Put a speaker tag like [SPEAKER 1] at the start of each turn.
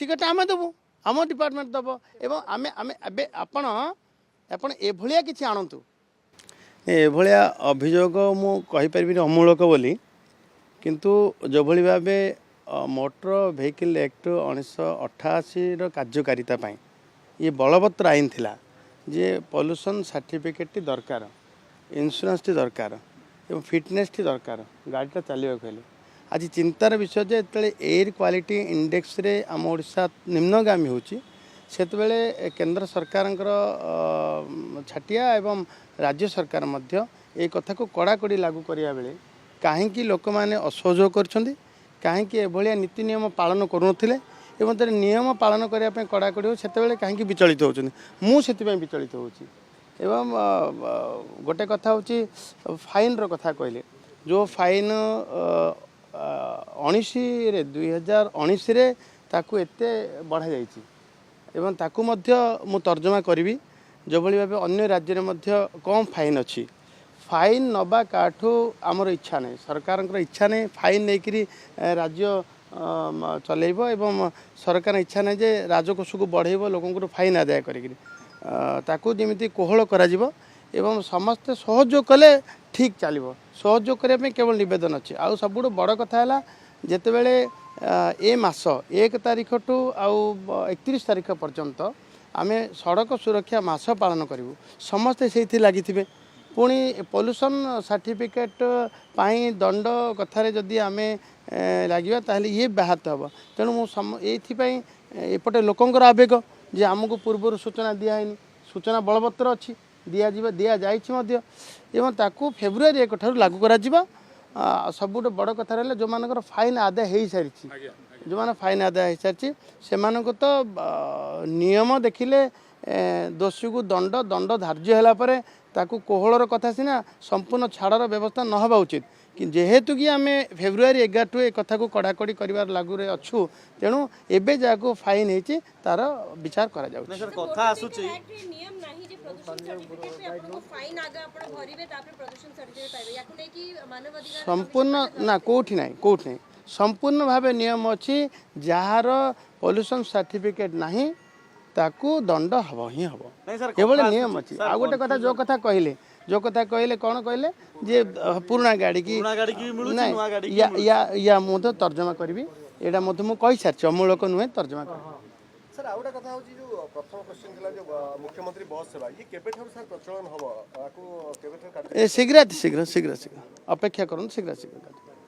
[SPEAKER 1] certificate आम देवु आम department दब एवं आम आम आपण आपण एभलिया किसी आणतु एभलिया अभियोग मु कहीपरि अमूलक बोली किंतु जो भली भावे मोटर व्हीकल एक्ट 1988 कार्यकारिता पाई ये बलवत्तर आईन थिला जे पॉल्यूशन सर्टिफिकेट दरकार इंश्योरेंस दरकार एवं फिटनेस दरकार गाड़ीटा चलने को आज चिंतार विषय जे एयर क्वालिटी इंडेक्स रे आम ओडिशा निम्नगामी होची सेतबेले केंद्र सरकार छाटिया एवं राज्य सरकार मध्य ए कथा को कड़ाकड़ी लागू करिया बेले कहीं लोक मैंने असहयोग कर कहीं नीति नियम पालन करुनथिले एवं तर नियम पालन करने कड़ाकड़ी हो सेतबेले कहीं विचलित होउछन मुझे विचलित होउछि एवं गोटे कथा होची फाइन रो कथा कहले जो फाइन 2019 रे ताकू एते बढ़ा जाइछि एवं ताकू मध्य मु तर्जमा करी जो भली भाव अन्य राज्य में कम फाइन अच्छी फाइन नबा काठू आमर इच्छा नहीं सरकार इच्छा नहीं फाइन नहीं करी राज्य चलेब एवं सरकार इच्छा नहीं जे राजकोष को बढ़ेब लोक फाइन आदाय करी जमी कोहल कर समस्ते सहयोग कले ठीक चलो सहयोग करने केवल नवेदन अच्छी आउ सब बड़ कथा है जितेबले ए मास 1 तारिख टू आउ 31 तारिख पर्यंत आम सड़क सुरक्षा मास पालन करूँ समस्ते से लगी पुणी पॉल्यूशन सर्टिफिकेट पाई दंड कथार जदि आम लगे ताहले ये ब्याहत हम तेणु मुझे एपटे लोकंर आवेग जे आमको पूर्व सूचना दिहनी सूचना बलवत्तर अच्छी दि जा फेब्रुआरी 1 ठार लागू करा सब बड़ कथा रहा जो मान फाइन आदाय हो सारी जो मैंने फाइन आदाय हो सारी से तो नियम देखिले दोषी को दंड दंड धार्य है ताकू कोहलर कथा सीना संपूर्ण छाड़र व्यवस्था न हवा उचित कि जेहेतु कि आम फेब्रुआरी 11 टू एक कथा को कड़ाकड़ी कर लागू अच्छु तेणु एबे जाको फाइन होती तार विचार करा संपूर्ण ना कौटी ना संपूर्ण भाव नियम अच्छी जार पॉल्यूशन सर्टिफिकेट नहीं ताकू दंड हम ही हम ये नियम अच्छी आ गोटे कथा जो कथा कहले कौन कहले जे पुराना गाड़ी की या मुझे तर्जमा करी एटा मुझे कही सारी अमूलक नुहे तर्जमा कर
[SPEAKER 2] सर आउटा कथा होची जो प्रथम क्वेश्चन थिला जो मुख्यमंत्री बस सेवा ये केबे ठार सर प्रचलन हबो आको केबे ठार
[SPEAKER 1] शीघ्र शीघ्र शीघ्र शीघ्र अपेक्षा करन शीघ्र शीघ्र